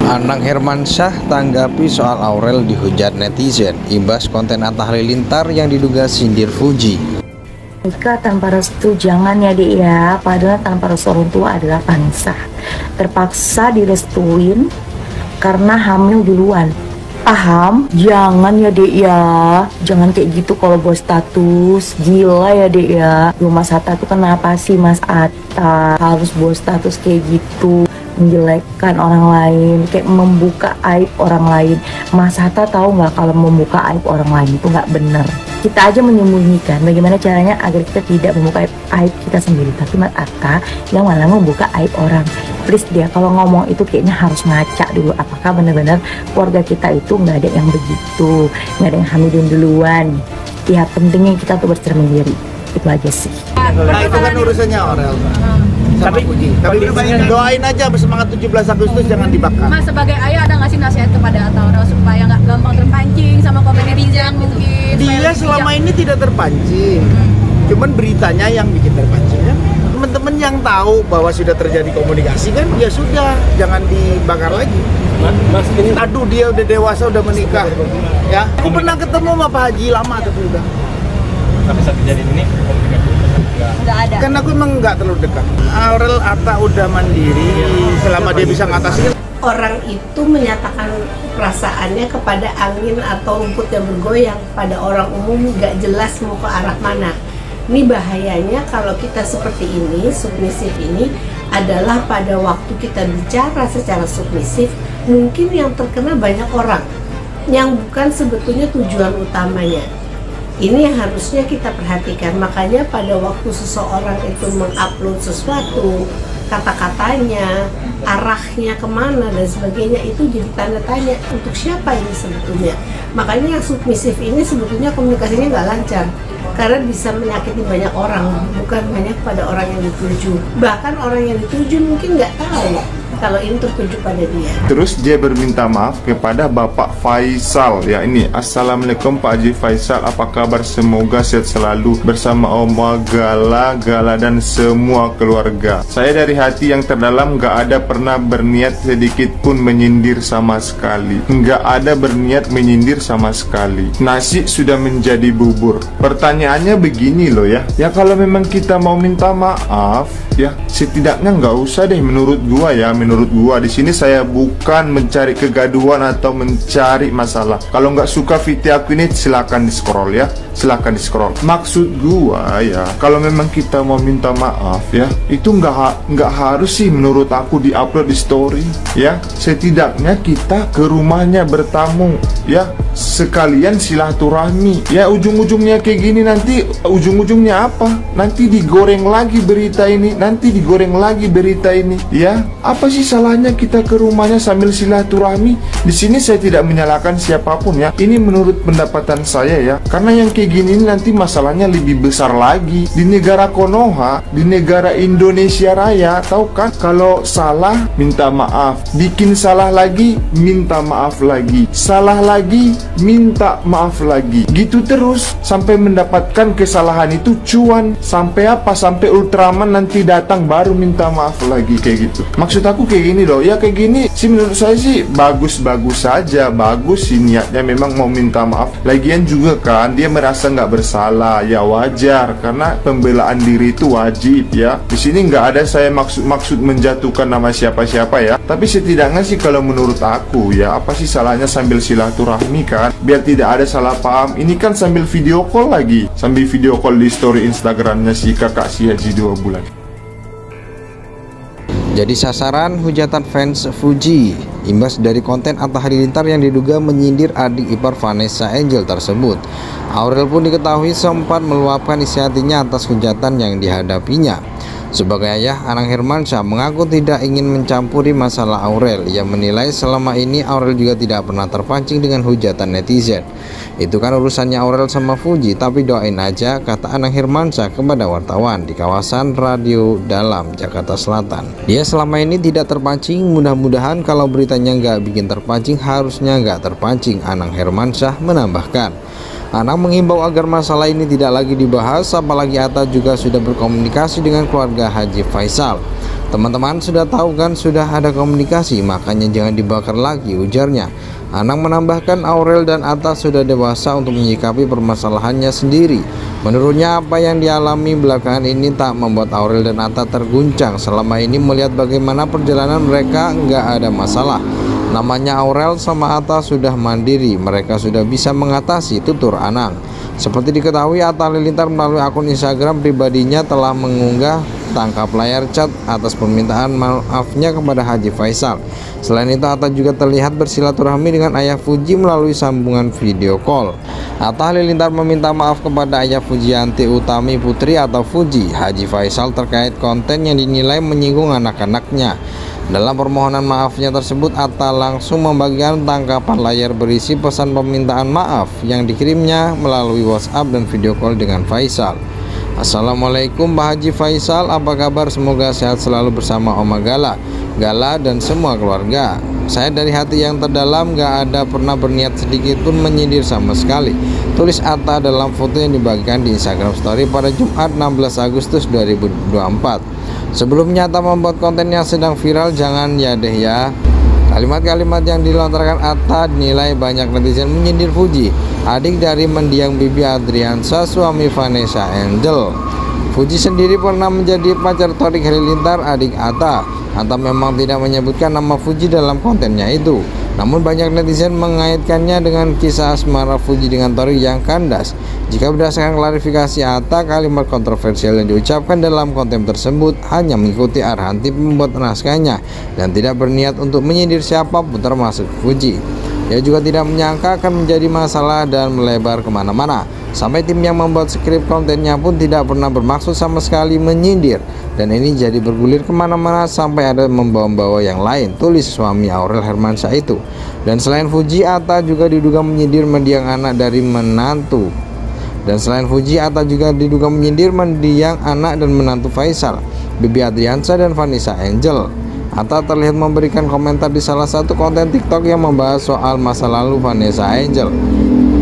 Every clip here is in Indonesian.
Anang Hermansyah tanggapi soal Aurel dihujat netizen imbas konten Atta Halilintar yang diduga sindir Fuji. Nikah tanpa restu jangan ya Dek ya, padahal tanpa restu orang tua adalah Vanessa. Terpaksa direstuin karena hamil duluan. Paham? Jangan ya Dek ya, jangan kayak gitu kalau bos status. Gila ya Dek ya, Mas Atta tuh kenapa sih Mas Atta harus bos status kayak gitu, menjelekkan orang lain, kayak membuka aib orang lain. Mas Atta tahu nggak kalau membuka aib orang lain itu nggak benar. Kita aja menyembunyikan, bagaimana caranya agar kita tidak membuka aib kita sendiri. Tapi Mas Atta yang malah membuka aib orang. Please dia kalau ngomong itu kayaknya harus ngaca dulu, apakah benar-benar keluarga kita itu nggak ada yang begitu, nggak ada yang hamilin duluan. Ya pentingnya kita tuh bercermin diri, itu aja sih. Nah itu kan urusannya Aurel sama Fuji. Tapi doain aja semangat 17 Agustus jangan dibakar. Mas sebagai ayah ada nggak sih nasihat kepada Atta Aurel supaya nggak gampang terpancing sama komen netizen mungkin? Dia selama ini tidak terpancing, cuman beritanya yang bikin terpancing kan. Teman-teman yang tahu bahwa sudah terjadi komunikasi kan, ya sudah jangan dibakar lagi. Mas ini, aduh dia udah dewasa udah menikah, ya. Aku pernah ketemu sama Pak Haji lama tapi udah. Tapi saat kejadian ini komunikasi nggak ada. Kan aku emang nggak terlalu dekat. Aurel Atta udah mandiri, selama dia bisa ngatasin. Orang itu menyatakan perasaannya kepada angin atau rumput yang bergoyang, pada orang umum nggak jelas mau ke arah mana. Ini bahayanya kalau kita seperti ini, submisif ini adalah pada waktu kita bicara secara submisif, mungkin yang terkena banyak orang yang bukan sebetulnya tujuan utamanya. Ini yang harusnya kita perhatikan. Makanya pada waktu seseorang itu mengupload sesuatu, kata-katanya, arahnya kemana dan sebagainya, itu jadi tanda tanya untuk siapa ini sebetulnya. Makanya yang submisif ini sebetulnya komunikasinya nggak lancar, karena bisa menyakiti banyak orang, bukan hanya pada orang yang dituju. Bahkan orang yang dituju mungkin nggak tahu kalau ini tertuju pada dia. Terus dia berminta maaf kepada Bapak Faisal. Ya ini, Assalamualaikum Pak Haji Faisal, apa kabar? Semoga sehat selalu bersama Oma Gala dan semua keluarga. Saya dari hati yang terdalam gak ada pernah berniat sedikit pun menyindir sama sekali. Gak ada berniat menyindir sama sekali. Nasi sudah menjadi bubur. Pertanyaannya begini loh ya. Ya kalau memang kita mau minta maaf, ya setidaknya nggak usah deh menurut gua ya. Menurut gua di sini saya bukan mencari kegaduhan atau mencari masalah. Kalau nggak suka video aku ini silakan di scroll ya, silakan di scroll. Maksud gua ya, kalau memang kita mau minta maaf ya, itu nggak harus sih menurut aku di-upload di story ya. Setidaknya kita ke rumahnya bertamu ya, sekalian silaturahmi ya. Ujung-ujungnya kayak gini nanti ujung-ujungnya apa? Nanti digoreng lagi berita ini, nanti digoreng lagi berita ini ya. Apa sih salahnya kita ke rumahnya sambil silaturahmi? Di sini saya tidak menyalahkan siapapun ya. Ini menurut pendapatan saya ya. Karena yang kayak gini nanti masalahnya lebih besar lagi di negara Konoha, di negara Indonesia Raya. Tahu kan? Kalau salah minta maaf, bikin salah lagi minta maaf lagi, salah lagi minta maaf lagi. Gitu terus sampai mendapatkan kesalahan itu cuan. Sampai apa? Sampai Ultraman nanti datang baru minta maaf lagi kayak gitu. Maksud aku kayak gini loh ya, kayak gini sih menurut saya sih bagus-bagus saja, bagus sih niatnya memang mau minta maaf. Lagian juga kan dia merasa nggak bersalah, ya wajar karena pembelaan diri itu wajib ya. Di sini nggak ada saya maksud menjatuhkan nama siapa-siapa ya. Tapi setidaknya sih kalau menurut aku ya, apa sih salahnya sambil silaturahmi kan, biar tidak ada salah paham. Ini kan sambil video call lagi, sambil video call di story Instagramnya si kakak si Haji 2 bulan. Jadi sasaran hujatan fans Fuji imbas dari konten Atta Halilintar yang diduga menyindir adik ipar Vanessa Angel tersebut. Aurel pun diketahui sempat meluapkan isi hatinya atas hujatan yang dihadapinya. Sebagai ayah, Anang Hermansyah mengaku tidak ingin mencampuri masalah Aurel. Ia menilai selama ini Aurel juga tidak pernah terpancing dengan hujatan netizen. Itu kan urusannya Aurel sama Fuji, tapi doain aja, kata Anang Hermansyah kepada wartawan di kawasan Radio Dalam, Jakarta Selatan. Dia selama ini tidak terpancing, mudah-mudahan kalau beritanya nggak bikin terpancing, harusnya nggak terpancing, Anang Hermansyah menambahkan. Anang mengimbau agar masalah ini tidak lagi dibahas, apalagi Atta juga sudah berkomunikasi dengan keluarga Haji Faisal. Teman-teman sudah tahu kan, sudah ada komunikasi, makanya jangan dibakar lagi, ujarnya. Anang menambahkan Aurel dan Atta sudah dewasa untuk menyikapi permasalahannya sendiri. Menurutnya apa yang dialami belakangan ini tak membuat Aurel dan Atta terguncang. Selama ini melihat bagaimana perjalanan mereka nggak ada masalah. Namanya Aurel sama Atta sudah mandiri, mereka sudah bisa mengatasi, tutur Anang. Seperti diketahui, Atta Halilintar melalui akun Instagram pribadinya telah mengunggah tangkap layar chat atas permintaan maafnya kepada Haji Faisal. Selain itu, Atta juga terlihat bersilaturahmi dengan ayah Fuji melalui sambungan video call. Atta Halilintar meminta maaf kepada ayah Fujianti Utami Putri atau Fuji, Haji Faisal terkait konten yang dinilai menyinggung anak-anaknya. Dalam permohonan maafnya tersebut, Atta langsung membagikan tangkapan layar berisi pesan permintaan maaf yang dikirimnya melalui WhatsApp dan video call dengan Faisal. Assalamualaikum Pak Haji Faisal, apa kabar? Semoga sehat selalu bersama Oma Gala dan semua keluarga. Saya dari hati yang terdalam gak ada pernah berniat sedikit pun menyindir sama sekali, tulis Atta dalam foto yang dibagikan di Instagram Story pada Jumat 16 Agustus 2024. Sebelumnya Atta membuat konten yang sedang viral, jangan ya deh ya. Kalimat-kalimat yang dilontarkan Atta dinilai banyak netizen menyindir Fuji, adik dari mendiang Bibi Adriansa, suami Vanessa Angel. Fuji sendiri pernah menjadi pacar Thorik Halilintar, adik Atta. Atta memang tidak menyebutkan nama Fuji dalam kontennya itu. Namun banyak netizen mengaitkannya dengan kisah asmara Fuji dengan Thorik yang kandas. Jika berdasarkan klarifikasi Atta, kalimat kontroversial yang diucapkan dalam konten tersebut hanya mengikuti arahan tim pembuat naskahnya dan tidak berniat untuk menyindir siapapun termasuk Fuji. Ia juga tidak menyangka akan menjadi masalah dan melebar kemana-mana. Sampai tim yang membuat skrip kontennya pun tidak pernah bermaksud sama sekali menyindir. Dan ini jadi bergulir kemana-mana sampai ada membawa-bawa yang lain, tulis suami Aurel Hermansyah itu. Dan selain Fuji, Atta juga diduga menyindir mendiang anak dari menantu. anak dan menantu Faisal, Bibi Adriansa dan Vanessa Angel. Atta terlihat memberikan komentar di salah satu konten TikTok yang membahas soal masa lalu Vanessa Angel.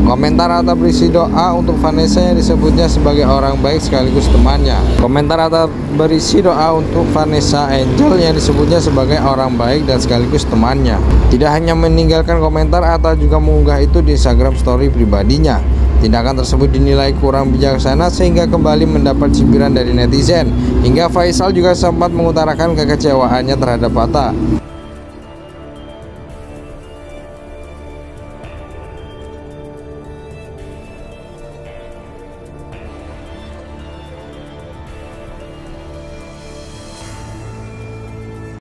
Komentar Atta berisi doa untuk Vanessa yang disebutnya sebagai orang baik sekaligus temannya. Komentar Atta berisi doa untuk Vanessa Angel yang disebutnya sebagai orang baik dan sekaligus temannya. Tidak hanya meninggalkan komentar, Atta juga mengunggah itu di Instagram Story pribadinya. Tindakan tersebut dinilai kurang bijaksana sehingga kembali mendapat cibiran dari netizen. Hingga Faisal juga sempat mengutarakan kekecewaannya terhadap Atta.